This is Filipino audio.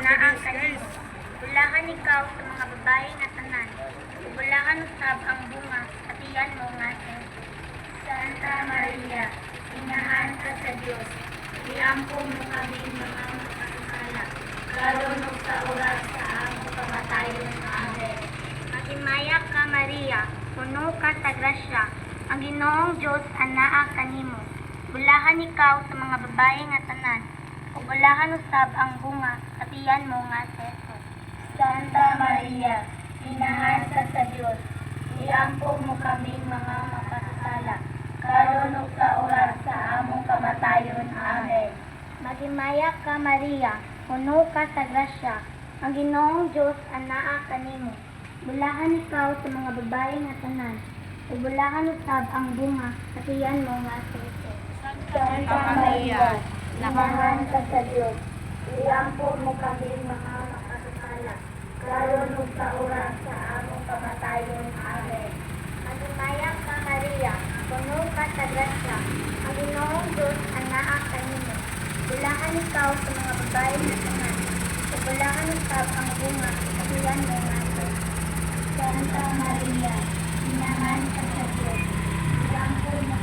anaa kanimo. Bulahan ikaw sa mga babae nga tanan. Bulahan usab ang bunga sa tiyan mo nga Jesus. Santa Maria, inahan ka sa Dios. Iampo mo kami mga makasala. Karon ug sa oras sa among kamatayon. Amen. Magimaya ka Maria, puno ka sa grasya. Ang Ginoong Dios anaa kanimo. Bulahan ikaw sa mga babae nga tanan. Ug bulahan usab ang bunga sa tiyan mo nga Jesus. Santa Maria, inahan ka sa Dios. Iampo mo kami mga makasala. Karon ug sa oras sa among kamatayon. Amen. Magimaya ka Maria, puno ka sa grasya. Ang Ginoong Dios anaa kanimo. Bulahan ikaw sa mga babae nga tanan. Ug bulahan usab ang bunga sa tiyan mo nga Jesus. Santa Maria, inahan ka sa Dios. Iampo mo kami mga makasala. Karon ug sa oras sa among kamatayon. Amen. Magimaya ka Maria, puno ka sa grasya. Ang Ginoong Dios anaa kanimo. Bulahan ikaw sa mga babae nga tanan. Ug bulahan usab ang bunga sa tiyan mo nga Jesus. Santa Maria, inahan ka sa Diyos. Iampo mo